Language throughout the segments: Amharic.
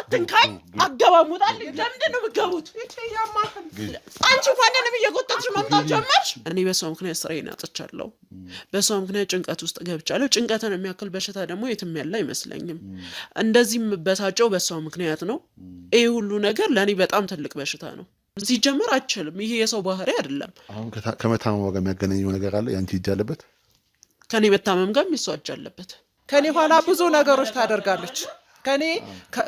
አትንካኝ አገባም ውጣልኝ ለምንድን ነው የምትገቡት አንቺ ማንንም እየጎተትሽ መምጣት ጀመርሽ እኔ በሰው ምክንያት ስራዬን አጥቻለሁ በሰው ምክንያት ጭንቀት ውስጥ ገብቻለሁ ጭንቀትን የሚያክል በሽታ ደግሞ የትም ያለ አይመስለኝም እንደዚህ በሳጨው በሰው ምክንያት ነው ይሄ ሁሉ ነገር ለኔ በጣም ትልቅ በሽታ ነው ሲጀመር አችልም ይሄ የሰው ባህሪ አይደለም አሁን ከመታመም ጋር የሚያገናኘው ነገር አለ ያንቺ እጅ አለበት ከኔ መታመም ጋር የሚስዋጅ አለበት ከኔ ኋላ ብዙ ነገሮች ታደርጋለች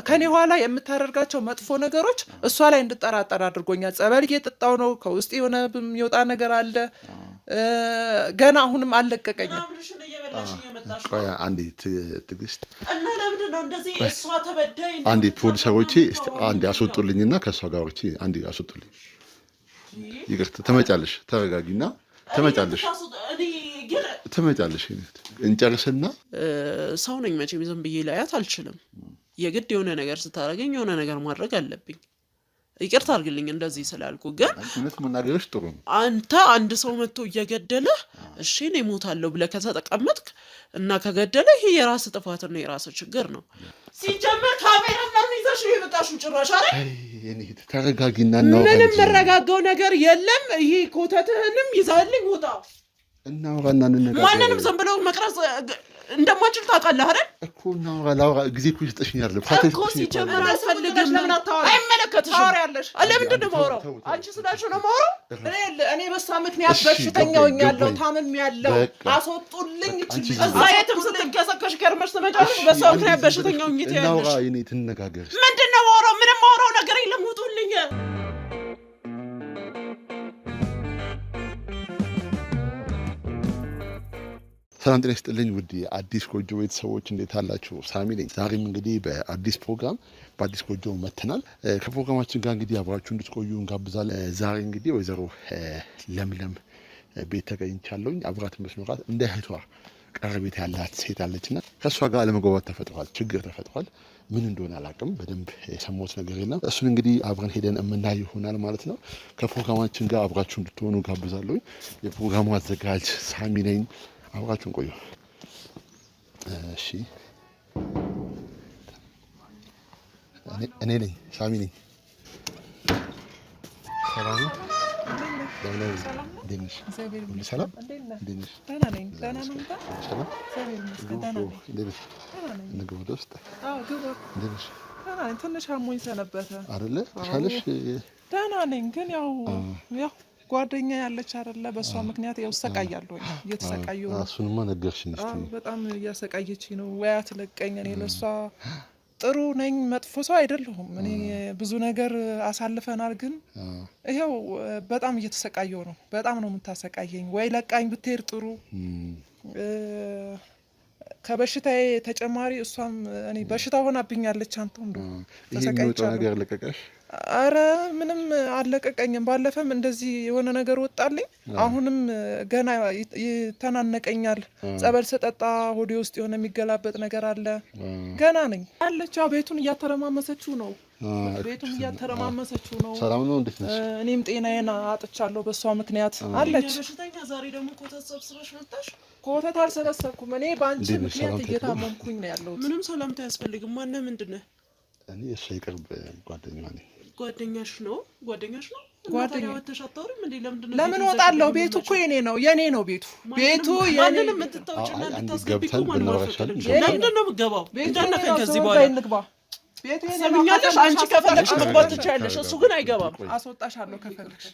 ከኔ ኋላ የምታደርጋቸው መጥፎ ነገሮች እሷ ላይ እንድጠራጠር አድርጎኛል ጸበል እየጠጣው ነው ከውስጥ የሆነ የሚወጣ ነገር አለ ገና አሁንም አለቀቀኝም አንዴ ትግስት እና ለምንድን ነው እንደዚህ እሷ ተበዳይ አንዴ ፖሊሶች አንዴ አስወጡልኝና ከሷ ጋር ወጪ አንዴ አስወጡልኝ ይቅርታ ተመጫለሽ ተረጋጊና ተመጫለሽ እንጨርስና ሰው ነኝ መቼም ዝም ብዬ ላያት አልችልም የግድ የሆነ ነገር ስታረገኝ የሆነ ነገር ማድረግ አለብኝ ይቅርታ አድርግልኝ እንደዚህ ስላልኩ ግን እውነት መናገርሽ ጥሩ ነው አንተ አንድ ሰው መጥቶ እየገደለ እሺ እኔ ሞታለሁ ብለህ ከተቀመጥክ እና ከገደለ ይሄ የራስ ጥፋት ነው የራስ ችግር ነው ሲጀመር ካሜራ ለምን ይዘሽ የመጣሽው ጭራሽ አይደል እኔ ተረጋጊና ነው ምንም መረጋጋው ነገር የለም ይሄ ኮተትህንም ይዘህልኝ ውጣ እናውራና እንነጋገር ማንንም ዝም ብለው መቅረጽ እንደማችል ታውቃለህ አይደል እኮ እናውራ ጊዜ እኮ ይስጥሽኛል እኮ ሲጀመር አልፈልግም ለምን አታወራ አይመለከትሽም ታወሪያለሽ ለምንድን ነው የማወራው አንቺ ስላልሽ ነው የማወራው እኔ በሷ ምክንያት በሽተኛውኛለሁ ታምሜያለሁ አስወጡልኝ እዛ የትም ስትንቀሳቀሽ ከርመሽ ተመጫለሽ በሷ ምክንያት በሽተኛው እንግዲህ ያለሽ እናውራ እኔ ትነጋገር ምንድን ነው የማወራው ምንም የማወራው ነገር የለም ውጡልኝ ሰላም ጤና ይስጥልኝ ውድ አዲስ ጎጆ ቤተሰቦች እንዴት አላችሁ ሳሚ ነኝ ዛሬም እንግዲህ በአዲስ ፕሮግራም በአዲስ ጎጆ መተናል ከፕሮግራማችን ጋር እንግዲህ አብራችሁ እንድትቆዩ እንጋብዛለን ዛሬ እንግዲህ ወይዘሮ ለምለም ቤት ተገኝቻለሁ አብራት መስኖራት እንደ እህቷ ቀረቤት ያላት ሴት አለችና ከሷ ጋር ለመግባባት ተፈጥሯል ችግር ተፈጥሯል ምን እንደሆነ አላውቅም በደንብ የሰማሁት ነገር የለም እሱን እንግዲህ አብረን ሄደን እናይ ይሆናል ማለት ነው ከፕሮግራማችን ጋር አብራችሁ እንድትሆኑ ጋብዛለሁ የፕሮግራሙ አዘጋጅ ሳሚ ነኝ አብራችሁን ቆዩ እሺ እኔ ነኝ ሳሚ ነኝ ሰላም ደንሽ ሰላም ደንሽ ደህና ነኝ ሰላም ደንሽ ንግባ ውስጥ ደንሽ ትንሽ አሞኝ ሰነበተ አይደለ ሻለሽ ደህና ነኝ ግን ያው ጓደኛ ያለች አይደለ በሷ ምክንያት ያው ሰቃያለሁ እየተሰቃየው እሱንማ ነገርሽኝ በጣም እያሰቃየችኝ ነው ወይ አትለቀኝ እኔ ለሷ ጥሩ ነኝ መጥፎ ሰው አይደለሁም እኔ ብዙ ነገር አሳልፈናል ግን ይሄው በጣም እየተሰቃየው ነው በጣም ነው የምታሰቃየኝ ወይ ለቃኝ ብትሄድ ጥሩ ከበሽታዬ ተጨማሪ እሷም እኔ በሽታ ሆናብኛለች አንተው እንደው ተሰቃይቻለሁ ነገር ለቀቀሽ አረ ምንም አለቀቀኝም ባለፈም እንደዚህ የሆነ ነገር ወጣልኝ አሁንም ገና ይተናነቀኛል ጸበል ሰጠጣ ሆዴ ውስጥ የሆነ የሚገላበጥ ነገር አለ ገና ነኝ አለች ቤቱን እያተረማመሰችው ነው ቤቱን እያተረማመሰችው ነው ሰላም ነው እንዴት ነሽ እኔም ጤናዬን አጥቻለሁ በሷ ምክንያት አለች በሽተኛ ዛሬ ደግሞ ኮተት ሰብስበሽ መጣሽ ኮተት አልሰበሰብኩም እኔ ባንቺ ምክንያት እየታመምኩኝ ነው ያለው ምንም ሰላምታ ያስፈልግም ማነው ምንድነው እኔ እሷ ይቅርብ ጓደኛ ነኝ ጓደኛሽ ነው ጓደኛው ተሻጣውም እንዴ ለምን ወጣለሁ ቤቱ እኮ የኔ ነው ቤቱ ማንንም እንድታውጭና እንድታስገቢው ማን ማፈቀደ ለምንድን ነው የምትገባው እንደነከ ከዚህ በኋላ እንግባ ቤቱ ሰምኛለሽ አንቺ ከፈለግሽ መግባት ትችያለሽ እሱ ግን አይገባም አስወጣሻለሁ ከፈለግሽ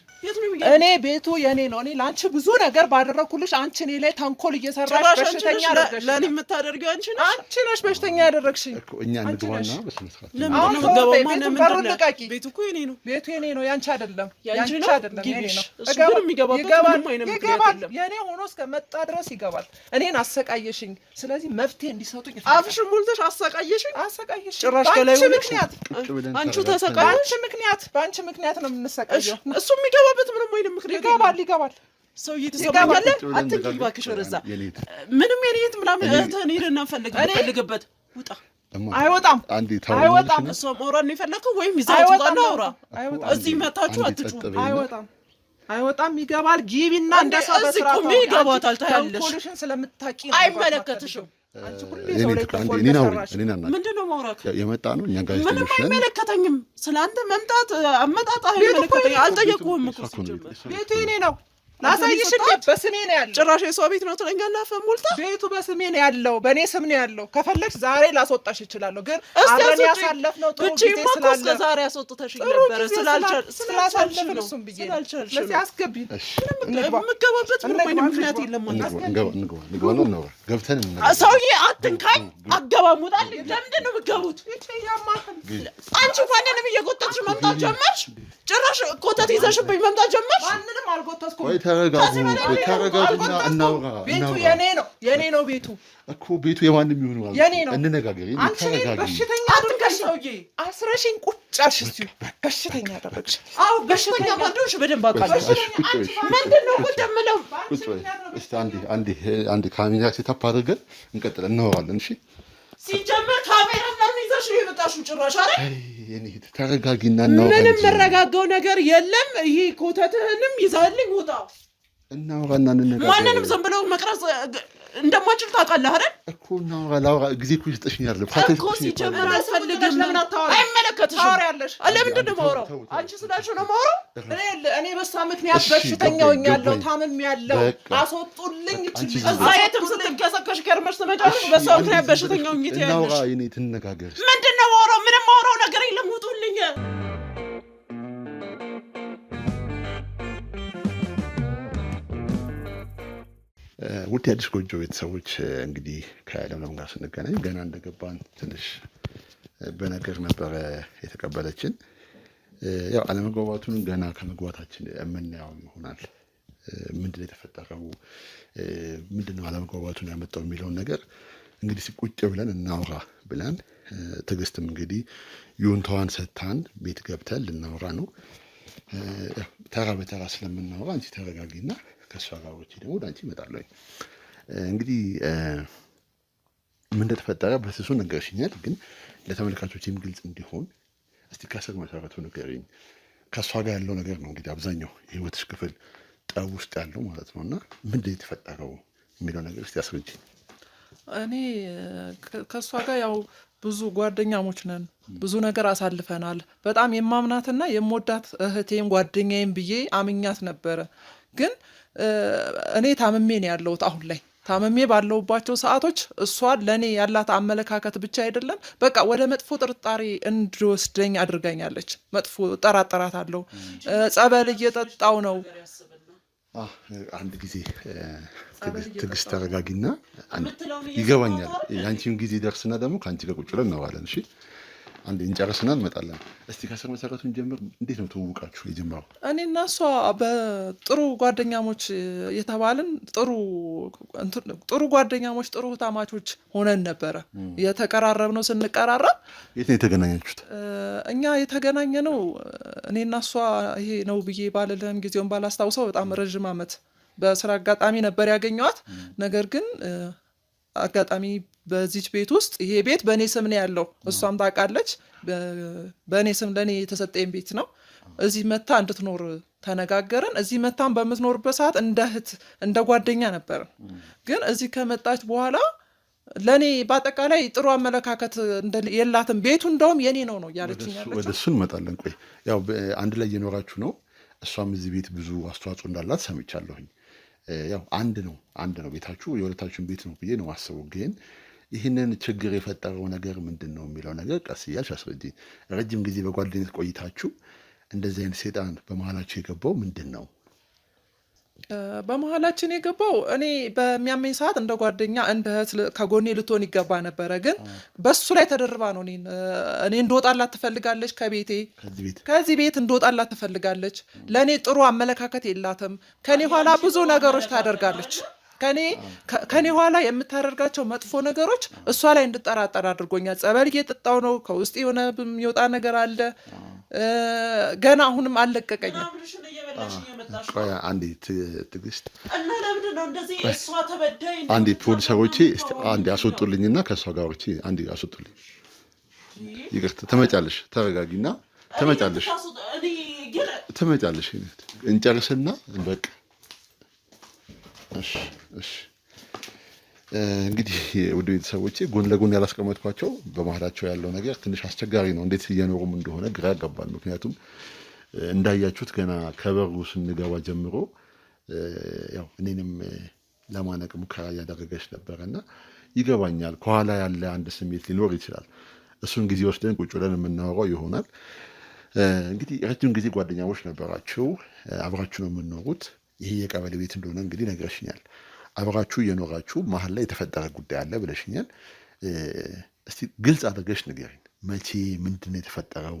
እኔ ቤቱ የኔ ነው እኔ ላንቺ ብዙ ነገር ባደረኩልሽ አንቺ እኔ ላይ ተንኮል እየሰራሽ በሽተኛ አደረግሽ ለኔ የምታደርጊው አንቺ ነሽ በሽተኛ ያደረግሽኝ እኮ እኛ እንግባና በስነ ስርዓት ለምን ነው ገባው ማንም እንደነቃቂ ቤቱ እኮ የኔ ነው ያንቺ አይደለም የኔ ነው እሱ ግን የሚገባበት ምንም አይነት ምክንያት የለም የኔ ሆኖ እስከመጣ ድረስ ይገባል እኔን አሰቃየሽኝ ስለዚህ መፍትሄ እንዲሰጡኝ አፍሽን ሞልተሽ አሰቃየሽኝ ጭራሽ ባንቺ ምክንያት አንቺ ተሰቃየሽ ባንቺ ምክንያት ነው የምንሰቃየው እሱ የሚገባበት ምንም አይነት ምክንያት ይገባል ሰው እየተሰማኛለ አትንኪ ባክሽ ወረዛ ምንም የኔት ምናምን እህተን ሄደና ፈልግበት ውጣ አይወጣም ሰው ሞራን ይፈልከው ወይም ይዛው ተጣናውራ እዚህ መታችሁ አትጩ አይወጣም ይገባል ጊቢና እንደሰበ ስራ ይገባታል ታያለሽ ኮሊሽን ስለምታቂ አይመለከትሽም አንቺ ሁሌ ሰው ላይ ምንድነው ማውራት የመጣ ነው እኛ ጋዜጠኞች ነን ምንም አይመለከተኝም ስለአንተ መምጣት አመጣጣ አይመለከተኝም አልጠየቁህም እኮ ቤቱ የኔ ነው ላሳይሽ በስሜ ነው ያለው ጭራሽ የሰው ቤት ነው ትለኛለህ ፈሞልታ ቤቱ በስሜ ነው ያለው በእኔ ስም ነው ያለው ከፈለግሽ ዛሬ ላስወጣሽ እችላለሁ ግን አብረን ያሳለፍነው ጥሩ ጊዜ ስላለ ዛሬ አስወጥተሽ ነበር ስላልቻልን እሱም ብዬ ስለዚህ አስገቢ የምገባበት ምንም ምክንያት የለም እንግባ ገብተን ሰውዬ አትንካኝ አገባም ውጣልኝ ለምንድን ነው የምትገቡት አንቺ ማንንም እየጎተትሽ መምጣት ጀመርሽ ጭራሽ ኮተት ይዘሽብኝ መምጣት ጀመርሽ ማንንም አልጎተትኩም ተረጋጉና እናውራ ቤቱ የኔ ነው ቤቱ እኮ ቤቱ የማንም ይሁን ማለት እንነጋገር ተረጋጊ በሽተኛ አድርገሽ ሰውዬ አስረሽኝ ቁጭ አልሽ እስቲ በሽተኛ አደረግሽ አዎ በሽተኛ ማንዶሽ በደንብ አውቃለሽ ምንድነው ቁጭ የምለው እስቲ አንዴ ካሜራ ሴታፕ አድርገን እንቀጥል እናወራለን እሺ ሲጀመር ካሜራ ለምን ይዘሽ የመጣሽው ጭራሽ አይደል የኔ ተረጋጊና እናወራለን ምንም መረጋጋው ነገር የለም ይሄ ኮተትህንም ይዘህልኝ ውጣ እናወራና እንነጋገር ማንንም ዝም ብለው መቅረጽ እንደማችል ታውቃለህ አይደል እኮ እናወራ ጊዜ እኮ ይስጥሽኛል እኮ ሲጀመር አልፈልግም ለምን አታወራ አይመለከትሽም ታወሪያለሽ ለምንድን ነው የማወራው አንቺ ስላልሽ ነው የማወራው እኔ በሷ ምክንያት በሽተኛ ሆኛለሁ ታምሜያለሁ አስወጡልኝ እዛ የትም ስትንቀሳቀሽ ከርመሽ ትመጫለሽ በሷ ምክንያት በሽተኛ ሆኜ ትያለሽ እናወራ የኔ ትነጋገር ምንድን ነው የማወራው ምንም የማወራው ነገር የለም ውጡልኝ ውድ አዲስ ጎጆ ቤተሰቦች እንግዲህ ከለምለም ጋር ስንገናኝ ገና እንደገባን ትንሽ በነገር ነበረ የተቀበለችን ያው አለመግባባቱን ገና ከመግባታችን የምናየው ይሆናል ምንድነው የተፈጠረው ምንድነው አለመግባባቱን ያመጣው የሚለውን ነገር እንግዲህ ሲቁጭ ብለን እናውራ ብለን ትግስትም እንግዲህ ይሁንታዋን ሰጥታን ቤት ገብተን ልናወራ ነው ተራ በተራ ስለምናወራ አንቺ ተረጋጊና ከሷ ጋር ወጪ ደግሞ ዳንቺ እመጣለሁ እንግዲህ ምን እንደተፈጠረ በስሱ ነገርሽኛል ግን ለተመልካቾችም ግልጽ እንዲሆን እስቲ ከስር መሰረቱ ንገሪኝ ከሷ ጋር ያለው ነገር ነው እንግዲህ አብዛኛው የህይወትሽ ክፍል ጠብ ውስጥ ያለው ማለት ነውና ምንድነው የተፈጠረው የሚለው ነገር እስቲ አስረጂኝ እኔ ከሷ ጋር ያው ብዙ ጓደኛሞች ነን ብዙ ነገር አሳልፈናል በጣም የማምናትና የምወዳት እህቴም ጓደኛዬም ብዬ አምኛት ነበረ ግን እኔ ታምሜ ነው ያለሁት አሁን ላይ ታምሜ ባለውባቸው ሰዓቶች እሷ ለኔ ያላት አመለካከት ብቻ አይደለም በቃ ወደ መጥፎ ጥርጣሬ እንድወስደኝ አድርጋኛለች መጥፎ ጠራጠራታለሁ ጸበል እየጠጣው ነው አንድ ጊዜ ትግስት ተረጋጊና ይገባኛል ያንቺም ጊዜ ደርስና ደግሞ ካንቺ ጋር ቁጭ ብለን እናወራለን እሺ አንዴ እንጨርስና እንመጣለን እስቲ ከስር መሰረቱን ጀምር እንዴት ነው ተውውቃችሁ የጀመረው እኔና እሷ በጥሩ ጓደኛሞች የተባልን ጥሩ ጓደኛሞች ጥሩ ታማቾች ሆነን ነበረ የተቀራረብነው ስንቀራረብ የት ነው የተገናኛችሁት እኛ የተገናኘነው እኔና እሷ ይሄ ነው ብዬ ባልልህም ጊዜውን ባላስታውሰው በጣም ረጅም ዓመት በስራ አጋጣሚ ነበር ያገኘኋት ነገር ግን አጋጣሚ በዚች ቤት ውስጥ ይሄ ቤት በእኔ ስም ነው ያለው እሷም ታውቃለች በእኔ ስም ለኔ የተሰጠኝ ቤት ነው እዚህ መታ እንድትኖር ተነጋገርን እዚህ መታን በምትኖርበት ሰዓት እንደ እህት እንደ ጓደኛ ነበር ግን እዚህ ከመጣች በኋላ ለኔ በአጠቃላይ ጥሩ አመለካከት የላትም ቤቱ እንደውም የኔ ነው ያለችኝ ያለችው ወደ እሱን እንመጣለን ቆይ ያው አንድ ላይ እየኖራችሁ ነው እሷም እዚህ ቤት ብዙ አስተዋጽኦ እንዳላት ሰምቻለሁኝ ያው አንድ ነው ቤታችሁ የሁለታችሁን ቤት ነው ብዬ ነው ማስበው ግን ይህንን ችግር የፈጠረው ነገር ምንድነው የሚለው ነገር ቀስ እያልሽ አስረጂኝ ረጅም ጊዜ በጓደኝነት ቆይታችሁ እንደዚህ አይነት ሰይጣን በመሃላችሁ የገባው ምንድነው በመሃላችን የገባው እኔ በሚያመኝ ሰዓት እንደ ጓደኛ እንደ እህት ከጎኔ ልትሆን ይገባ ነበረ ግን በሱ ላይ ተደርባ ነው እኔ እንደወጣላት ትፈልጋለች ከዚህ ቤት እንደወጣላት ትፈልጋለች ለኔ ጥሩ አመለካከት የላትም ከኔ ኋላ ብዙ ነገሮች ታደርጋለች ከኔ ኋላ የምታደርጋቸው መጥፎ ነገሮች እሷ ላይ እንድጠራጠር አድርጎኛል ጸበል እየጠጣው ነው ከውስጥ የሆነ የሚወጣ ነገር አለ ገና አሁንም አለቀቀኝ አንዴ ትግስት እና ለምንድን ነው እንደዚህ እሷ ተበዳይ አንዴ ፖሊሶች እስቲ አንዴ አስወጡልኝና ከሷ ጋር ወጪ አንዴ አስወጡልኝ ይቅርታ ተመጫለሽ ተረጋጊና ተመጫለሽ እንጨርስና በቃ እሺ እንግዲህ ወደ ቤተሰቦቼ ጎን ለጎን ያላስቀመጥኳቸው በመሀላቸው ያለው ነገር ትንሽ አስቸጋሪ ነው። እንዴት እየኖሩም እንደሆነ ግራ ያጋባል። ምክንያቱም እንዳያችሁት ገና ከበሩ ስንገባ ጀምሮ ያው እኔንም ለማነቅ ሙከራ እያደረገች ነበረ እና ይገባኛል። ከኋላ ያለ አንድ ስሜት ሊኖር ይችላል። እሱን ጊዜ ወስደን ቁጭ ብለን የምናወራው ይሆናል። እንግዲህ ረጅም ጊዜ ጓደኛሞች ነበራችሁ፣ አብራችሁ ነው የምንኖሩት። ይሄ የቀበሌ ቤት እንደሆነ እንግዲህ ነግረሽኛል። አብራችሁ እየኖራችሁ መሀል ላይ የተፈጠረ ጉዳይ አለ ብለሽኛል። እስቲ ግልጽ አድርገሽ ንገሪኝ። መቼ፣ ምንድን ነው የተፈጠረው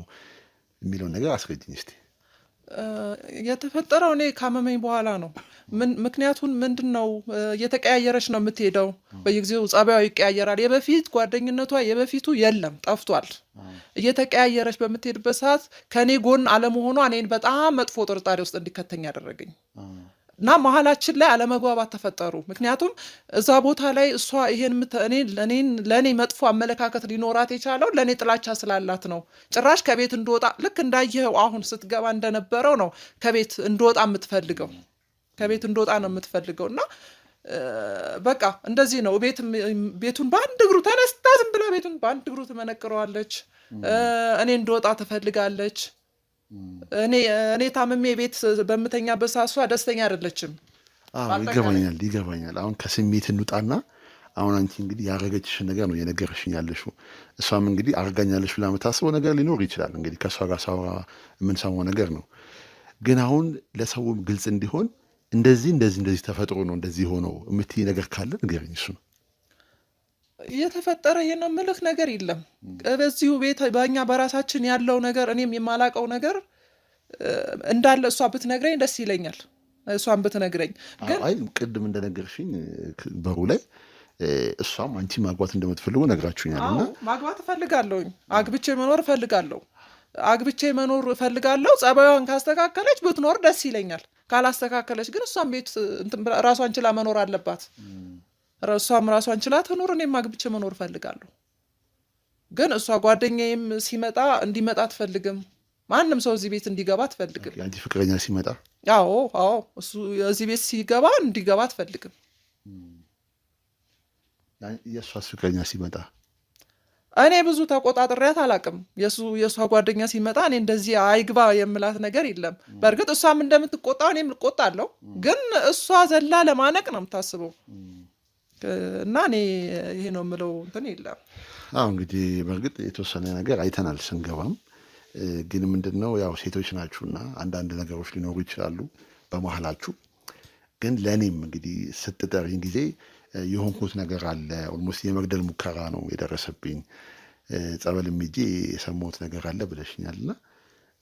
የሚለውን ነገር አስረጅኝ እስቲ። የተፈጠረው እኔ ካመመኝ በኋላ ነው። ምክንያቱን ምንድን ነው? እየተቀያየረች ነው የምትሄደው። በየጊዜው ጸባዩ ይቀያየራል። የበፊት ጓደኝነቷ የበፊቱ የለም፣ ጠፍቷል። እየተቀያየረች በምትሄድበት ሰዓት ከእኔ ጎን አለመሆኗ እኔን በጣም መጥፎ ጥርጣሬ ውስጥ እንዲከተኝ ያደረገኝ እና መሀላችን ላይ አለመግባባት ተፈጠሩ። ምክንያቱም እዛ ቦታ ላይ እሷ ይሄን ለእኔ መጥፎ አመለካከት ሊኖራት የቻለው ለእኔ ጥላቻ ስላላት ነው። ጭራሽ ከቤት እንድወጣ ልክ እንዳየኸው አሁን ስትገባ እንደነበረው ነው ከቤት እንድወጣ የምትፈልገው። ከቤት እንድወጣ ነው የምትፈልገው እና በቃ እንደዚህ ነው። ቤቱን በአንድ እግሩ ተነስታ ዝም ብላ ቤቱን በአንድ እግሩ ትመነቅረዋለች። እኔ እንድወጣ ትፈልጋለች። እኔ ታምሜ ቤት በምተኛበት ሰዓት እሷ ደስተኛ አይደለችም። ይገባኛል። አሁን ከስሜት እንውጣና አሁን አንቺ እንግዲህ ያረገችሽን ነገር ነው የነገርሽኝ ያለሽው። እሷም እንግዲህ አርጋኛለሽ ብላ የምታስበው ነገር ሊኖር ይችላል። እንግዲህ ከእሷ ጋር ሳወራ የምንሰማው ነገር ነው። ግን አሁን ለሰውም ግልጽ እንዲሆን እንደዚህ ተፈጥሮ ነው እንደዚህ ሆነው የምትይ ነገር ካለ ንገረኝ። እሱ ነው እየተፈጠረ ይሄ ነው የምልህ ነገር የለም። በዚሁ ቤት በእኛ በራሳችን ያለው ነገር እኔም የማላቀው ነገር እንዳለ እሷ ብትነግረኝ ደስ ይለኛል። እሷን ብትነግረኝ ግን አይ ቅድም እንደነገርሽኝ በሩ ላይ እሷም አንቺ ማግባት እንደምትፈልጉ ነግራችሁኛልና ማግባት እፈልጋለሁኝ። አግብቼ መኖር እፈልጋለሁ። ጸባዩን ካስተካከለች ብትኖር ደስ ይለኛል። ካላስተካከለች ግን እሷም ቤት ራሷን ችላ መኖር አለባት። እሷም ራሷን ችላ ትኖር። እኔም አግብቼ መኖር እፈልጋለሁ። ግን እሷ ጓደኛዬም ሲመጣ እንዲመጣ አትፈልግም። ማንም ሰው እዚህ ቤት እንዲገባ አትፈልግም። አንቺ ፍቅረኛ ሲመጣ? አዎ እሱ እዚህ ቤት ሲገባ እንዲገባ አትፈልግም። የእሷስ ፍቅረኛ ሲመጣ? እኔ ብዙ ተቆጣጥሬያት አላቅም። የእሷ ጓደኛ ሲመጣ እኔ እንደዚህ አይግባ የምላት ነገር የለም። በእርግጥ እሷም እንደምትቆጣ እኔም እቆጣለሁ። ግን እሷ ዘላ ለማነቅ ነው የምታስበው እና እኔ ይሄ ነው የምለው እንትን የለም። እንግዲህ በእርግጥ የተወሰነ ነገር አይተናል ስንገባም። ግን ምንድን ነው ያው ሴቶች ናችሁና አንዳንድ ነገሮች ሊኖሩ ይችላሉ በመሀላችሁ። ግን ለእኔም እንግዲህ ስትጠሪኝ ጊዜ የሆንኩት ነገር አለ። ኦልሞስት የመግደል ሙከራ ነው የደረሰብኝ። ጸበል ሄጄ የሰማሁት ነገር አለ ብለሽኛል እና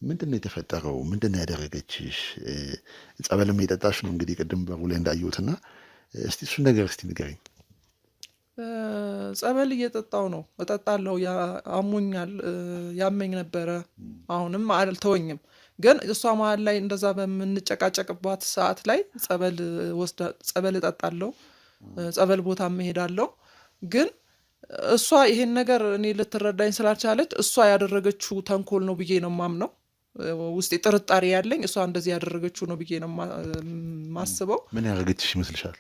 ምንድን ነው የተፈጠረው? ምንድን ነው ያደረገችሽ? ጸበልም የጠጣሽ ነው እንግዲህ ቅድም በሩ ላይ እንዳየሁትና እስቲ እሱን ነገር እስቲ ንገረኝ። ጸበል እየጠጣው ነው እጠጣለሁ። አሞኛል፣ ያመኝ ነበረ። አሁንም አልተወኝም። ግን እሷ መሀል ላይ እንደዛ በምንጨቃጨቅባት ሰዓት ላይ ጸበል እጠጣለሁ፣ ጸበል ቦታ እሄዳለሁ። ግን እሷ ይሄን ነገር እኔ ልትረዳኝ ስላልቻለች እሷ ያደረገችው ተንኮል ነው ብዬ ነው ማምነው። ውስጤ ጥርጣሬ ያለኝ እሷ እንደዚህ ያደረገችው ነው ብዬ ነው ማስበው። ምን ያደረገችሽ ይመስልሻል?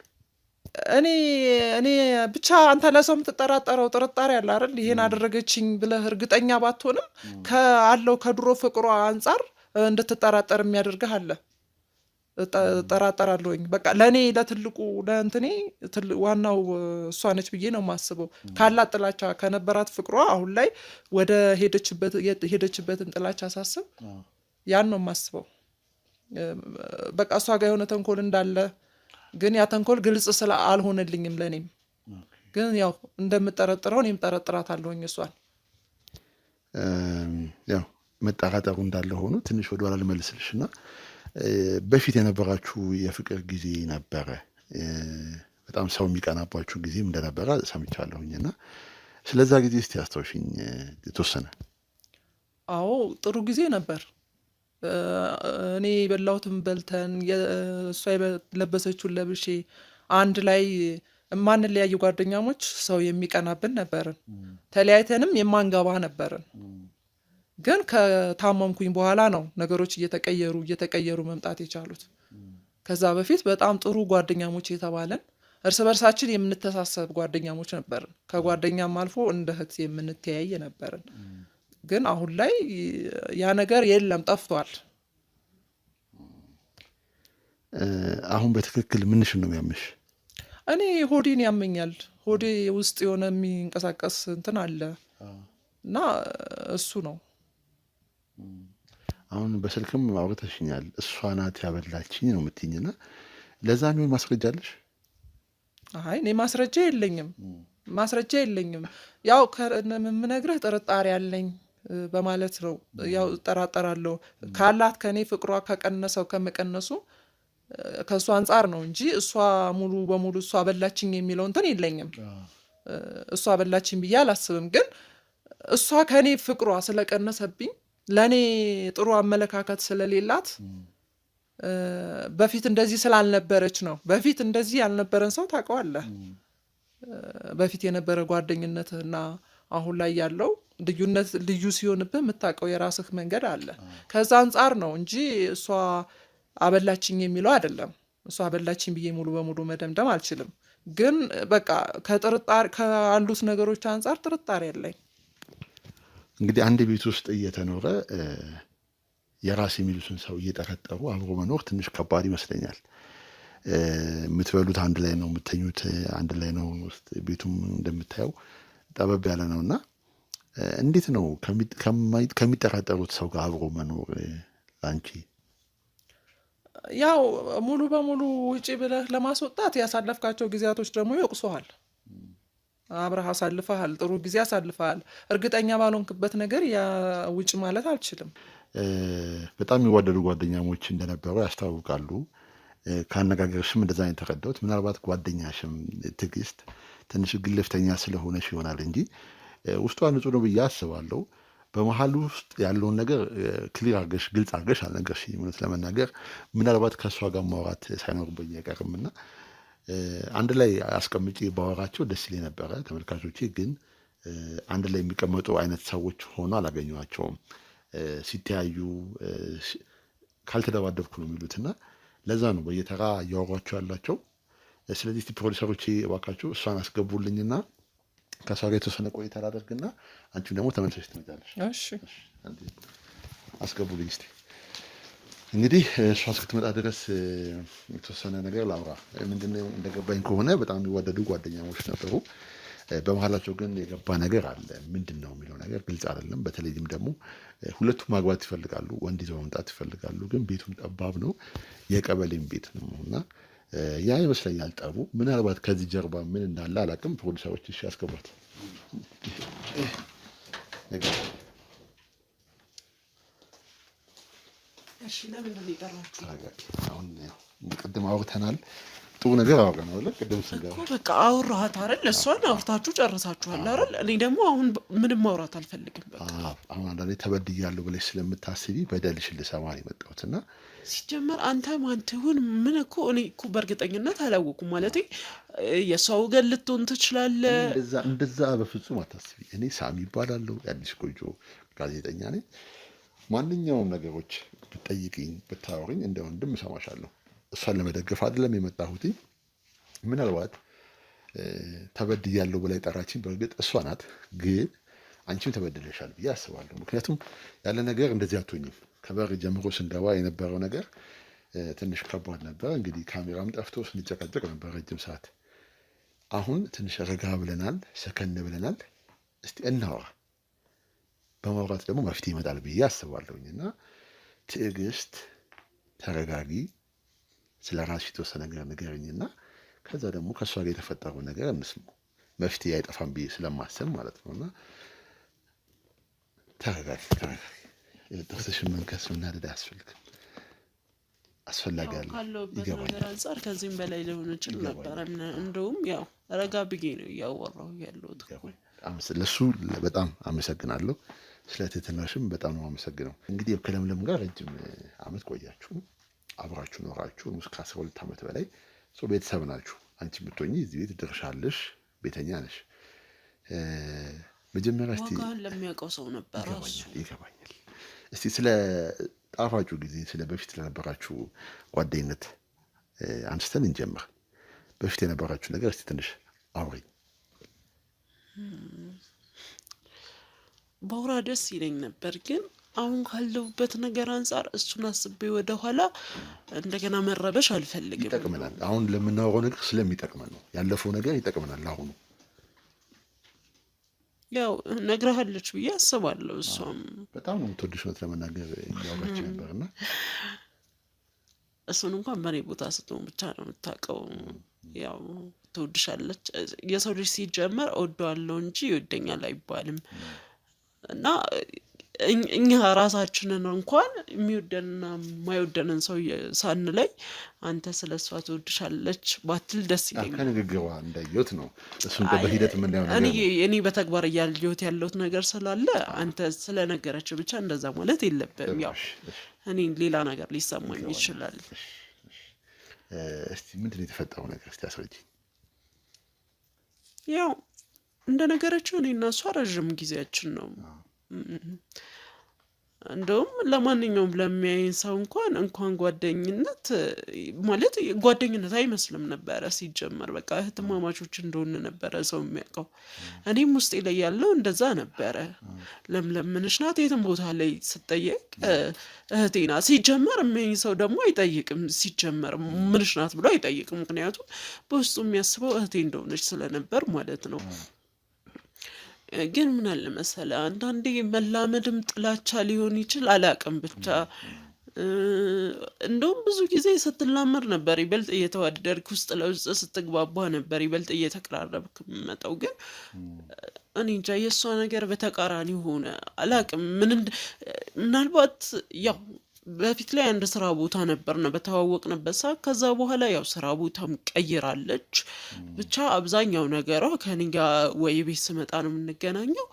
እኔ ብቻ አንተ ለሰው የምትጠራጠረው ጥርጣሬ አለ አይደል? ይሄን አደረገችኝ ብለህ እርግጠኛ ባትሆንም ካለው ከድሮ ፍቅሯ አንጻር እንድትጠራጠር የሚያደርግህ አለ። እጠራጠራለሁኝ። በቃ ለእኔ ለትልቁ ለእንትኔ ዋናው እሷ ነች ብዬ ነው የማስበው። ካላት ጥላቻ ከነበራት ፍቅሯ አሁን ላይ ወደ ሄደችበትን ጥላቻ ሳስብ ያን ነው የማስበው። በቃ እሷ ጋር የሆነ ተንኮል እንዳለ ግን ያ ተንኮል ግልጽ ስለ አልሆነልኝም ለእኔም። ግን ያው እንደምጠረጥረው እኔም ጠረጥራታለሁኝ እሷን። ያው መጠራጠሩ እንዳለ ሆኖ ትንሽ ወደኋላ ልመልስልሽ እና በፊት የነበራችሁ የፍቅር ጊዜ ነበረ። በጣም ሰው የሚቀናባችሁ ጊዜም እንደነበረ ሰምቻለሁኝ እና ስለዛ ጊዜ እስቲ አስታውሽኝ የተወሰነ። አዎ ጥሩ ጊዜ ነበር። እኔ የበላሁትን በልተን እሷ የለበሰችውን ለብሼ አንድ ላይ የማንለያዩ ጓደኛሞች ሰው የሚቀናብን ነበርን። ተለያይተንም የማንገባ ነበርን። ግን ከታመምኩኝ በኋላ ነው ነገሮች እየተቀየሩ መምጣት የቻሉት። ከዛ በፊት በጣም ጥሩ ጓደኛሞች የተባለን እርስ በርሳችን የምንተሳሰብ ጓደኛሞች ነበርን። ከጓደኛም አልፎ እንደ እህት የምንተያይ ነበርን። ግን አሁን ላይ ያ ነገር የለም፣ ጠፍቷል። አሁን በትክክል ምንሽን ነው የሚያምሽ? እኔ ሆዴን ያመኛል። ሆዴ ውስጥ የሆነ የሚንቀሳቀስ እንትን አለ እና እሱ ነው። አሁን በስልክም አውርተሽኛል። እሷ ናት ያበላችኝ ነው የምትይኝና ለዛ የሚሆን ማስረጃ አለሽ? አይ እኔ ማስረጃ የለኝም። ያው የምነግርህ ጥርጣሬ አለኝ በማለት ነው። ያው እጠራጠራለሁ ካላት ከኔ ፍቅሯ ከቀነሰው ከመቀነሱ ከእሱ አንጻር ነው እንጂ እሷ ሙሉ በሙሉ እሷ በላችኝ የሚለው እንትን የለኝም። እሷ በላችኝ ብዬ አላስብም። ግን እሷ ከኔ ፍቅሯ ስለቀነሰብኝ ለኔ ጥሩ አመለካከት ስለሌላት በፊት እንደዚህ ስላልነበረች ነው። በፊት እንደዚህ ያልነበረን ሰው ታውቀዋለህ። በፊት የነበረ ጓደኝነትና አሁን ላይ ያለው ልዩነት ልዩ ሲሆንብህ የምታውቀው የራስህ መንገድ አለ። ከዛ አንጻር ነው እንጂ እሷ አበላችኝ የሚለው አይደለም። እሷ አበላችኝ ብዬ ሙሉ በሙሉ መደምደም አልችልም። ግን በቃ ከጥርጣሬ ካሉት ነገሮች አንጻር ጥርጣሬ አለኝ። እንግዲህ አንድ ቤት ውስጥ እየተኖረ የራስ የሚሉትን ሰው እየጠረጠሩ አብሮ መኖር ትንሽ ከባድ ይመስለኛል። የምትበሉት አንድ ላይ ነው፣ የምተኙት አንድ ላይ ነው። ውስጥ ቤቱም እንደምታየው ጠበብ ያለ ነው እና እንዴት ነው ከሚጠራጠሩት ሰው ጋር አብሮ መኖር ላንቺ? ያው ሙሉ በሙሉ ውጪ ብለህ ለማስወጣት ያሳለፍካቸው ጊዜያቶች ደግሞ ይወቅሱሃል። አብረህ አሳልፈሃል፣ ጥሩ ጊዜ አሳልፈሃል። እርግጠኛ ባልሆንክበት ነገር ያ ውጭ ማለት አልችልም። በጣም የሚዋደዱ ጓደኛሞች እንደነበሩ ያስታውቃሉ። ከአነጋገርሽም እንደዛ ነው የተረዳሁት። ምናልባት ጓደኛሽም ትዕግስት ትንሽ ግልፍተኛ ስለሆነሽ ይሆናል እንጂ ውስጧ ንጹህ ነው ብዬ አስባለሁ። በመሀል ውስጥ ያለውን ነገር ክሊር አድርገሽ ግልጽ አድርገሽ አልነገርሽኝም። እውነት ለመናገር ምናልባት ከእሷ ጋር ማውራት ሳይኖርብኝ አይቀርም እና አንድ ላይ አስቀምጬ ባወራቸው ደስ ይለኝ ነበረ። ተመልካቾቼ ግን አንድ ላይ የሚቀመጡ አይነት ሰዎች ሆኖ አላገኘኋቸውም። ሲተያዩ ካልተደባደብኩ ነው የሚሉትና ለዛ ነው በየተራ እያወሯቸው ያላቸው። ስለዚህ እስቲ ፕሮዲሰሮቼ እባካችሁ እሷን አስገቡልኝና ከእሷ ጋር የተወሰነ ቆይታ ላደርግና አንቺም ደግሞ ተመልሰሽ ትመጫለሽ። እሺ አስገቡልኝ እስቲ። እንግዲህ እሷ እስክትመጣ ድረስ የተወሰነ ነገር ላውራ። ምንድነው እንደገባኝ ከሆነ በጣም የሚዋደዱ ጓደኛሞች ነበሩ። በመሀላቸው ግን የገባ ነገር አለ። ምንድን ነው የሚለው ነገር ግልጽ አይደለም። በተለይም ደግሞ ሁለቱም ማግባት ይፈልጋሉ፣ ወንድ ይዘው መምጣት ይፈልጋሉ። ግን ቤቱም ጠባብ ነው፣ የቀበሌም ቤት ነው እና ያ ይመስለኛል ጠቡ። ምናልባት ከዚህ ጀርባ ምን እንዳለ አላውቅም። ፕሮዲሰሮች እሺ ያስገባት። እሺ ለምን ነው ይቀራችሁ? አሁን ቅድም አውርተናል፣ ጥሩ ነገር አውርተናል አይደል? ቅድም ስንገባ እኮ በቃ አውራሃት አይደል? እሷን አውርታችሁ ጨርሳችኋል አይደል? እኔ ደግሞ አሁን ምንም ማውራት አልፈልግም። በቃ አሁን አንዳንዴ ተበድያለሁ ብለሽ ስለምታስቢ በደልሽን ልሰማ ነው የመጣሁትና ሲጀመር አንተ ማን ትሁን ምን እኮ እኔ እኮ በእርግጠኝነት አላወኩም። ማለት የሰው ገል ልትሆን ትችላለህ። እንደዛ በፍጹም አታስቢ። እኔ ሳሚ ይባላለሁ፣ የአዲስ ጎጆ ጋዜጠኛ ነኝ። ማንኛውም ነገሮች ብትጠይቅኝ ብታወሪኝ እንደ ወንድም እሰማሻለሁ። እሷን ለመደገፍ አይደለም የመጣሁት። ምናልባት ተበድያለሁ ብላ የጠራችኝ በእርግጥ እሷ ናት። ግን አንቺም ተበድለሻል ብዬ አስባለሁ። ምክንያቱም ያለ ነገር እንደዚህ አትሆኝም። ከበር ጀምሮ ስንገባ የነበረው ነገር ትንሽ ከባድ ነበር። እንግዲህ ካሜራም ጠፍቶ ስንጨቀጨቅ ነበር ረጅም ሰዓት። አሁን ትንሽ ረጋ ብለናል፣ ሰከን ብለናል። እስቲ እናወራ። በማውራት ደግሞ መፍትሄ ይመጣል ብዬ አስባለሁኝ። እና ትዕግስት፣ ተረጋጊ፣ ስለ ራስሽ የተወሰነ ነገር ንገረኝና ከዛ ደግሞ ከእሷ ጋር የተፈጠረው ነገር እንስሙ። መፍትሄ አይጠፋም ብዬ ስለማሰብ ማለት ነው። እና ተረጋጊ። ጥርስሽን መንከስ ምናደድ አያስፈልግም። አስፈላጊ ያለ ካለሁበት ነገር አንጻር ከዚህም በላይ ሊሆን ይችል ነበር። እንደውም ያው ረጋ ብዬ ነው እያወራሁ ያለሁት። ለሱ በጣም አመሰግናለሁ። ስለ ትህትናሽም በጣም ነው አመሰግነው። እንግዲህ ከለምለም ጋር ረጅም አመት ቆያችሁ፣ አብራችሁ ኖራችሁ እስከ 12 ዓመት በላይ ቤተሰብ ናችሁ። አንቺ የምትሆኚ እዚህ ቤት ድርሻለሽ፣ ቤተኛ ነሽ። መጀመሪያ እስቲ ዋጋህን ለሚያውቀው ሰው ነበር ይገባኛል። እስቲ ስለ ጣፋጩ ጊዜ ስለ በፊት ስለነበራችሁ ጓደኝነት አንስተን እንጀምር። በፊት የነበራችሁ ነገር እስቲ ትንሽ አውሪ። ባውራ ደስ ይለኝ ነበር፣ ግን አሁን ካለሁበት ነገር አንጻር እሱን አስቤ ወደ ኋላ እንደገና መረበሽ አልፈልግም። ይጠቅመናል። አሁን ለምናወራው ነገር ስለሚጠቅመን ነው። ያለፈው ነገር ይጠቅመናል። አሁኑ ያው ነግረሃለች ብዬ አስባለሁ። እሷም በጣም ነው የምትወድሽ ነው ለመናገር ያወራች ነበርና እሱን እንኳን በእኔ ቦታ ስትሆን ብቻ ነው የምታውቀው። ያው ትወድሻለች። የሰው ልጅ ሲጀመር እወደዋለሁ እንጂ ይወደኛል አይባልም። እና እኛ ራሳችንን እንኳን የሚወደንና የማይወደንን ሰው ሳንለይ አንተ ስለሷ ትወድሻለች ባትል ደስ ይለኛል። ከንግግሯ እንዳየሁት ነው። እሱን በሂደት የምናየው ነገር ነው። እኔ በተግባር እያየሁት ያለሁት ነገር ስላለ አንተ ስለነገረች ብቻ እንደዛ ማለት የለብም። ያው እኔ ሌላ ነገር ሊሰማኝ ይችላል። እስቲ ምንድን ነው የተፈጠረው ነገር እስቲ አስረጂ። ያው እንደነገረችው እኔ እና እሷ ረዥም ጊዜያችን ነው። እንደውም ለማንኛውም ለሚያይን ሰው እንኳን ጓደኝነት ማለት ጓደኝነት አይመስልም ነበረ ሲጀመር። በቃ እህትማማቾች እንደሆነ ነበረ ሰው የሚያውቀው። እኔም ውስጤ ላይ ያለው እንደዛ ነበረ። ለምለም ምንሽ ናት የትም ቦታ ላይ ስጠየቅ እህቴ ናት። ሲጀመር የሚያይን ሰው ደግሞ አይጠይቅም። ሲጀመር ምንሽ ናት ብሎ አይጠይቅም። ምክንያቱም በውስጡ የሚያስበው እህቴ እንደሆነች ስለነበር ማለት ነው። ግን ምን አለ መሰለህ አንዳንዴ መላመድም ጥላቻ ሊሆን ይችላል፣ አላቅም ብቻ እንደውም ብዙ ጊዜ ስትላመድ ነበር ይበልጥ እየተዋደድክ ውስጥ ለውስጥ ስትግባባ ነበር ይበልጥ እየተቀራረብክ መጣው። ግን እኔ እንጃ የእሷ ነገር በተቃራኒ ሆነ። አላቅም ምናልባት ያው በፊት ላይ አንድ ስራ ቦታ ነበርና በተዋወቅንበት ሰዓት ከዛ በኋላ ያው ስራ ቦታም ቀይራለች። ብቻ አብዛኛው ነገሯ ከኔ ጋር ወይ ቤት ስመጣ ነው የምንገናኘው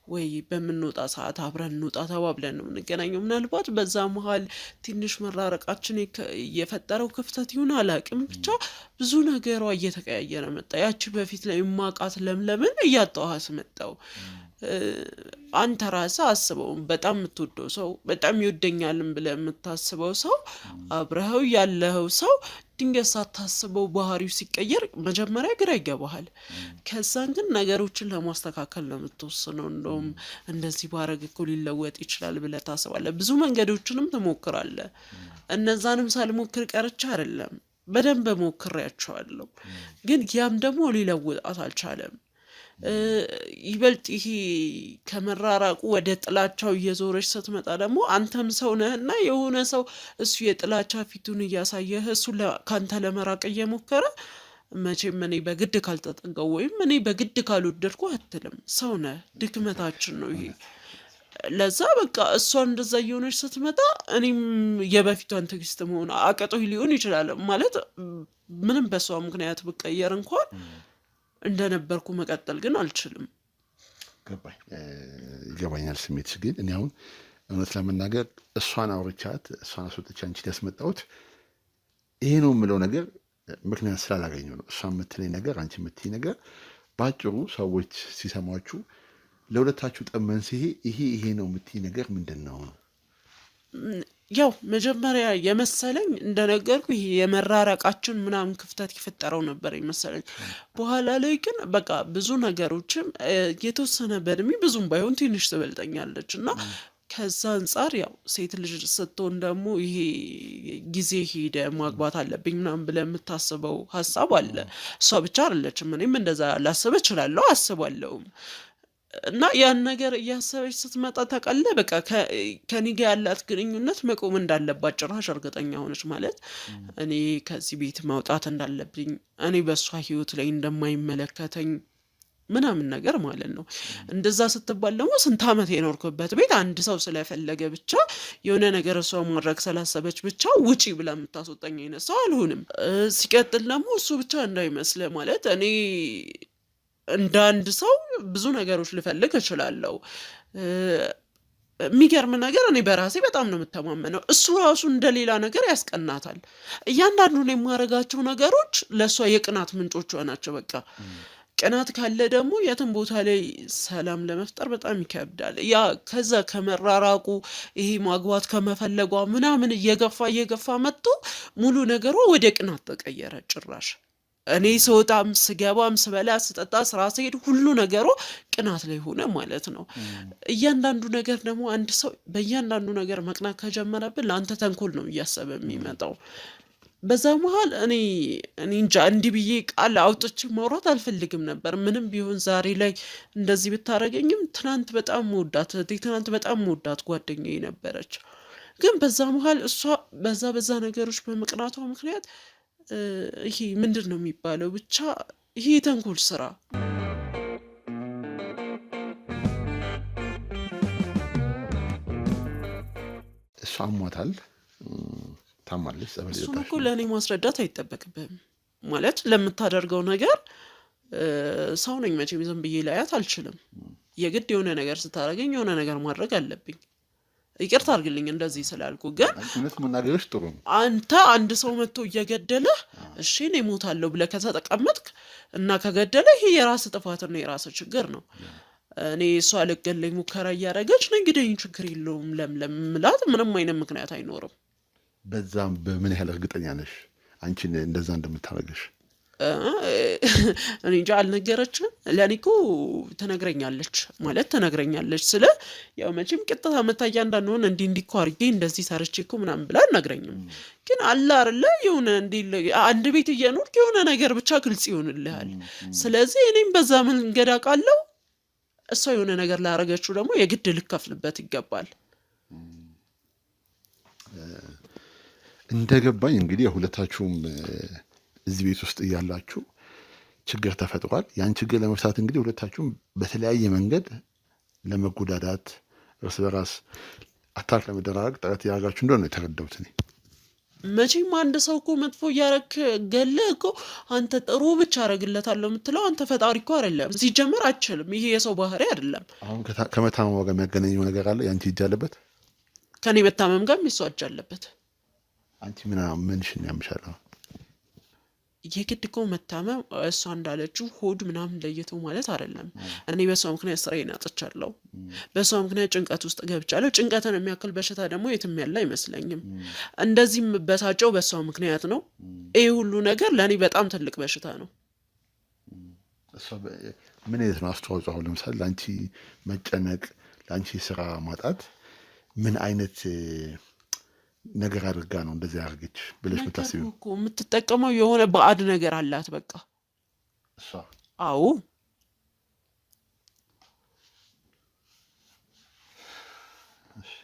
ወይ በምንወጣ ሰዓት አብረን እንውጣ ተባብለን ነው የምንገናኘው። ምናልባት በዛ መሀል ትንሽ መራረቃችን የፈጠረው ክፍተት ይሁን አላቅም። ብቻ ብዙ ነገሯ እየተቀያየረ መጣ። ያቺ በፊት ላይ ማቃት ለምለምን እያጣኋት መጣው። አንተ ራስህ አስበው፣ በጣም የምትወደው ሰው በጣም ይወደኛልም ብለህ የምታስበው ሰው አብረኸው ያለኸው ሰው ድንገት ሳታስበው ባህሪው ሲቀየር መጀመሪያ ግራ ይገባሃል። ከዛን ግን ነገሮችን ለማስተካከል ነው የምትወስነው። እንደውም እንደዚህ ባረግ እኮ ሊለወጥ ይችላል ብለህ ታስባለህ። ብዙ መንገዶችንም ትሞክራለህ። እነዛንም ሳልሞክር ቀርቼ አይደለም፣ በደንብ ሞክሬያቸዋለሁ። ግን ያም ደግሞ ሊለውጣት አልቻለም። ይበልጥ ይሄ ከመራራቁ ወደ ጥላቻው እየዞረች ስትመጣ ደግሞ አንተም ሰው ነህና የሆነ ሰው እሱ የጥላቻ ፊቱን እያሳየህ እሱ ካንተ ለመራቅ እየሞከረ መቼም እኔ በግድ ካልተጠጋው ወይም እኔ በግድ ካልወደድኩ አትልም። ሰው ነህ፣ ድክመታችን ነው ይሄ። ለዛ በቃ እሷ እንደዛ እየሆነች ስትመጣ እኔም የበፊቷን ትዕግስት መሆን አቅቶኝ ሊሆን ይችላል። ማለት ምንም በሷ ምክንያት ብቀየር እንኳን እንደነበርኩ መቀጠል ግን አልችልም። ይገባኛል ስሜትሽ። ግን እኔ አሁን እውነት ለመናገር እሷን አውርቻት እሷን አስወጥቼ አንቺን ያስመጣሁት ይሄ ነው የምለው ነገር ምክንያት ስላላገኘሁ ነው። እሷ የምትለኝ ነገር አንቺ የምትለኝ ነገር በአጭሩ ሰዎች ሲሰማችሁ ለሁለታችሁ ጠብ መንስኤ ይሄ ነው የምትለኝ ነገር ምንድን ነው? ያው መጀመሪያ የመሰለኝ እንደነገርኩ ይሄ የመራራቃችን ምናምን ክፍተት የፈጠረው ነበር የመሰለኝ። በኋላ ላይ ግን በቃ ብዙ ነገሮችም የተወሰነ በእድሜ ብዙም ባይሆን ትንሽ ትበልጠኛለች እና ከዛ አንጻር ያው ሴት ልጅ ስትሆን ደግሞ ይሄ ጊዜ ሄደ ማግባት አለብኝ ምናምን ብለህ የምታስበው ሀሳብ አለ። እሷ ብቻ አይደለችም፣ እኔም እንደዛ ላስብ እችላለሁ አስባለሁም። እና ያን ነገር እያሰበች ስትመጣ ተቀለ በቃ ከኔ ጋር ያላት ግንኙነት መቆም እንዳለባት ጭራሽ እርግጠኛ ሆነች። ማለት እኔ ከዚህ ቤት መውጣት እንዳለብኝ፣ እኔ በእሷ ህይወት ላይ እንደማይመለከተኝ ምናምን ነገር ማለት ነው። እንደዛ ስትባል ደግሞ ስንት ዓመት የኖርኩበት ቤት አንድ ሰው ስለፈለገ ብቻ የሆነ ነገር እሷ ማድረግ ስላሰበች ብቻ ውጪ ብላ የምታስወጣኝ አይነት ሰው አልሆንም። ሲቀጥል ደግሞ እሱ ብቻ እንዳይመስል ማለት እኔ እንደ አንድ ሰው ብዙ ነገሮች ልፈልግ እችላለሁ። የሚገርም ነገር እኔ በራሴ በጣም ነው የምተማመነው። እሱ ራሱ እንደሌላ ነገር ያስቀናታል። እያንዳንዱን የማደርጋቸው ነገሮች ለእሷ የቅናት ምንጮቿ ናቸው። በቃ ቅናት ካለ ደግሞ የትም ቦታ ላይ ሰላም ለመፍጠር በጣም ይከብዳል። ያ ከዛ ከመራራቁ ይሄ ማግባት ከመፈለጓ ምናምን እየገፋ መጥቶ ሙሉ ነገሯ ወደ ቅናት ተቀየረ ጭራሽ። እኔ ስወጣም ስገባም ስበላ ስጠጣ ስራ ስሄድ ሁሉ ነገሩ ቅናት ላይ ሆነ ማለት ነው። እያንዳንዱ ነገር ደግሞ አንድ ሰው በእያንዳንዱ ነገር መቅናት ከጀመረብን ለአንተ ተንኮል ነው እያሰበ የሚመጣው። በዛ መሀል እኔ እንጃ እንዲህ ብዬ ቃል አውጥቼ ማውራት አልፈልግም ነበር። ምንም ቢሆን ዛሬ ላይ እንደዚህ ብታረገኝም ትናንት በጣም መወዳት ትናንት በጣም መወዳት ጓደኛዬ ነበረች። ግን በዛ መሀል እሷ በዛ ነገሮች በመቅናቷ ምክንያት ይሄ ምንድን ነው የሚባለው ብቻ ይሄ ተንኮል ስራ እሷ አሟታል ታማለች። እሱን እኮ ለእኔ ማስረዳት አይጠበቅብህም ማለት ለምታደርገው ነገር ሰው ነኝ መቼም ዝም ብዬ ላያት አልችልም። የግድ የሆነ ነገር ስታደርገኝ የሆነ ነገር ማድረግ አለብኝ። ይቅርታ አድርግልኝ እንደዚህ ስላልኩ። ግን እውነት መናገርሽ ጥሩ ነው። አንተ አንድ ሰው መጥቶ እየገደለ እሺ እኔ እሞታለሁ ብለህ ከተቀመጥክ እና ከገደለ ይሄ የራስህ ጥፋትና የራስህ ችግር ነው። እኔ እሷ ልገለኝ ሙከራ እያደረገች ነው እንግዲህ ችግር የለውም ለምለም ምላት ምንም አይነት ምክንያት አይኖርም። በዛም በምን ያህል እርግጠኛ ነሽ አንቺን እንደዛ እንደምታረግሽ? እኔ እንጃ አልነገረችም። ለኔ እኮ ትነግረኛለች ስለ ያው መቼም ቅጥታ መታያ እንዳንሆን እንዲህ እኮ አድርጌ እንደዚህ ሰርቼ እኮ ምናምን ብላ አልነግረኝም። ግን አለ አይደለ የሆነ አንድ ቤት እየኖርክ የሆነ ነገር ብቻ ግልጽ ይሆንልሃል። ስለዚህ እኔም በዛ መንገድ አውቃለሁ። እሷ የሆነ ነገር ላደረገችው ደግሞ የግድ ልከፍልበት ይገባል። እንደገባኝ እንግዲህ ሁለታችሁም እዚህ ቤት ውስጥ እያላችሁ ችግር ተፈጥሯል። ያን ችግር ለመፍታት እንግዲህ ሁለታችሁም በተለያየ መንገድ ለመጎዳዳት እርስ በራስ አታክ ለመደራረግ ጥረት ያደርጋችሁ እንደሆነ ነው የተረዳሁት እኔ። መቼም አንድ ሰው እኮ መጥፎ እያረክ ገለህ እኮ አንተ ጥሩ ብቻ አረግለታለሁ የምትለው አንተ ፈጣሪ እኮ አይደለም። ሲጀመር አትችልም። ይሄ የሰው ባህሪ አይደለም። አሁን ከመታመም ጋር የሚያገናኘው ነገር አለ? ያንቺ እጅ አለበት? ከኔ መታመም ጋር የሚሷ እጅ አለበት። አንቺ ምንሽን ያምሻል? የግድ እኮ መታመም እሷ እንዳለችው ሆድ ምናምን ለየቶ ማለት አይደለም። እኔ በሷ ምክንያት ስራዬን አጥቻለሁ። በሷ ምክንያት ጭንቀት ውስጥ ገብቻለሁ። ጭንቀትን የሚያክል በሽታ ደግሞ የትም ያለ አይመስለኝም። እንደዚህም በሳጨው በሷ ምክንያት ነው። ይህ ሁሉ ነገር ለእኔ በጣም ትልቅ በሽታ ነው። ምን አይነት ነው አስተዋጽኦ? አሁን ለምሳሌ ለአንቺ መጨነቅ፣ ለአንቺ ስራ ማጣት ምን አይነት ነገር አድርጋ ነው እንደዚህ ያርገች ብለሽ ምታስቢው? እኮ የምትጠቀመው የሆነ ባዕድ ነገር አላት በቃ እሷ። አዎ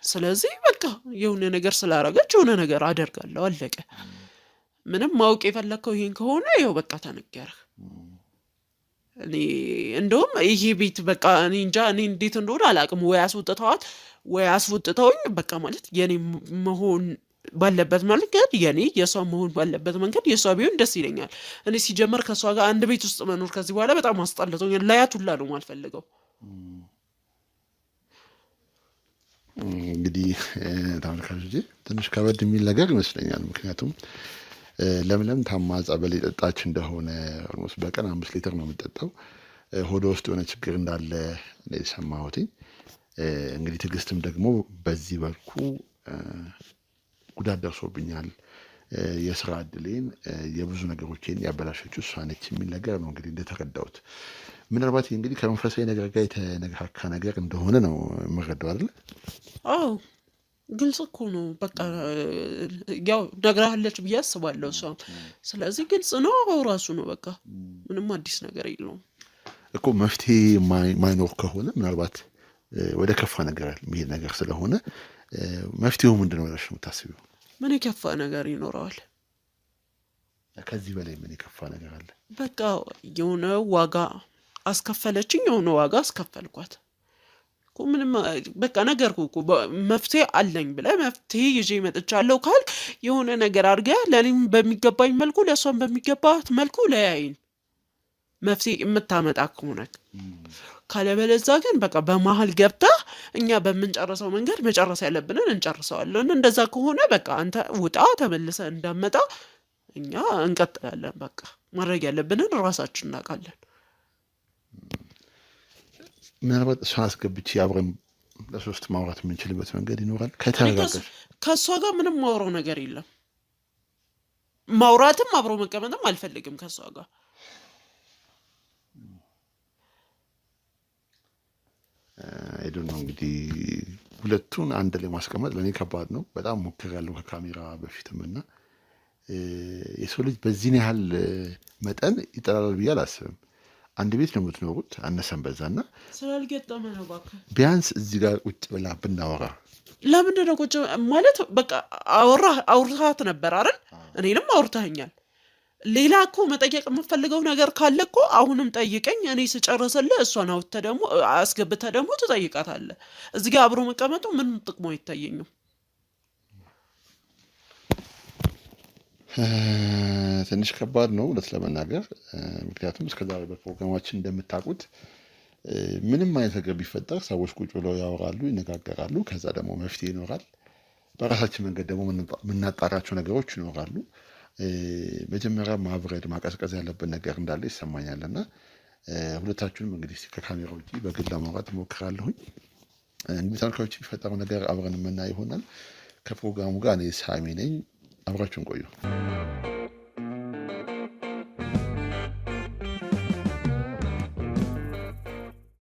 ስለዚህ በቃ የሆነ ነገር ስላረገች የሆነ ነገር አደርጋለሁ አለቀ። ምንም ማወቅ የፈለከው ይሄን ከሆነ ይኸው በቃ ተነገረህ። እኔ እንደውም ይሄ ቤት በቃ እኔ እንጃ እኔ እንዴት እንደሆነ አላውቅም። ወይ አስወጥተዋት ወይ አስወጥተውኝ በቃ ማለት የኔ መሆን ባለበት መንገድ የሷ መሆን ባለበት መንገድ የሷ ቢሆን ደስ ይለኛል። እኔ ሲጀመር ከሷ ጋር አንድ ቤት ውስጥ መኖር ከዚህ በኋላ በጣም አስጠልቶኛል። ላያት ሁላ ነው የማልፈልገው። እንግዲህ ተመልካቾቼ ትንሽ ከበድ የሚል ነገር ይመስለኛል። ምክንያቱም ለምለም ታማ ጸበል የጠጣች እንደሆነ ኦልሞስት በቀን 5 ሊትር ነው የምጠጣው። ሆዷ ውስጥ የሆነ ችግር እንዳለ ነው የሰማሁት። እንግዲህ ትዕግስትም ደግሞ በዚህ በልኩ ጉዳት ደርሶብኛል፣ የስራ እድሌን የብዙ ነገሮችን ያበላሸችው እሷ ነች የሚል ነገር ነው እንግዲህ እንደተረዳሁት። ምናልባት እንግዲህ ከመንፈሳዊ ነገር ጋር የተነካካ ነገር እንደሆነ ነው የምረዳው አይደል? አዎ ግልጽ እኮ ነው። በቃ ያው ነግራለች ብዬ አስባለሁ እሷ። ስለዚህ ግልጽ ነው ራሱ ነው በቃ ምንም አዲስ ነገር የለውም እኮ። መፍትሄ ማይኖር ከሆነ ምናልባት ወደ ከፋ ነገር የሚሄድ ነገር ስለሆነ መፍትሄው ምንድን ነው ብለሽ የምታስቢው? ምን የከፋ ነገር ይኖረዋል? ከዚህ በላይ ምን የከፋ ነገር አለ? በቃ የሆነ ዋጋ አስከፈለችኝ፣ የሆነ ዋጋ አስከፈልኳት እኮ። ምንም በቃ ነገርኩ እኮ መፍትሄ አለኝ ብለህ መፍትሄ ይዤ መጥቻለሁ ካልክ የሆነ ነገር አድርገህ ለእኔም በሚገባኝ መልኩ ለእሷም በሚገባት መልኩ ለያይን መፍትሄ የምታመጣ ከሆነ። ካለበለዛ ግን በቃ በመሀል ገብተህ እኛ በምንጨርሰው መንገድ መጨረስ ያለብንን እንጨርሰዋለን። እንደዛ ከሆነ በቃ አንተ ውጣ፣ ተመልሰህ እንዳመጣ እኛ እንቀጥላለን። በቃ ማድረግ ያለብንን ራሳችን እናውቃለን። ምናልባት እሷን አስገብቼ አብረን ለሶስት ማውራት የምንችልበት መንገድ ይኖራል ከተረጋገጠ? ከእሷ ጋር ምንም ማውራው ነገር የለም። ማውራትም አብሮ መቀመጥም አልፈልግም ከሷ ጋር። አይዶን ነው እንግዲህ ሁለቱን አንድ ላይ ማስቀመጥ ለእኔ ከባድ ነው። በጣም ሞክሬያለሁ ከካሜራ በፊትም እና የሰው ልጅ በዚህን ያህል መጠን ይጠላል ብዬ አላስብም። አንድ ቤት ነው የምትኖሩት አነሰን በዛና ስላልገጠመ ነው እባክህ። ቢያንስ እዚህ ጋር ቁጭ ብላ ብናወራ ለምንድን ነው ቁጭ ማለት በቃ አውርታት ነበር አይደል? እኔንም አውርተኸኛል። ሌላ እኮ መጠየቅ የምፈልገው ነገር ካለ እኮ አሁንም ጠይቀኝ። እኔ ስጨርስልህ እሷን አውጥተህ ደግሞ አስገብተህ ደግሞ ትጠይቃታለህ። እዚህ ጋር አብሮ መቀመጡ ምን ጥቅሙ አይታየኝም። ትንሽ ከባድ ነው እውነት ለመናገር። ምክንያቱም እስከዛሬ በፕሮግራማችን እንደምታውቁት ምንም አይነት ነገር ቢፈጠር ሰዎች ቁጭ ብለው ያወራሉ፣ ይነጋገራሉ። ከዛ ደግሞ መፍትሄ ይኖራል። በራሳችን መንገድ ደግሞ የምናጣራቸው ነገሮች ይኖራሉ። መጀመሪያ ማብረድ ማቀዝቀዝ ያለብን ነገር እንዳለ ይሰማኛል እና ሁለታችሁንም እንግዲህ ከካሜራ ውጭ በግል ለማውራት እሞክራለሁኝ። እንግዲህ ተመልካቾች የሚፈጠረው ነገር አብረን የምናይ ይሆናል። ከፕሮግራሙ ጋር እኔ ሳሚ ነኝ። አብራችሁን ቆዩ።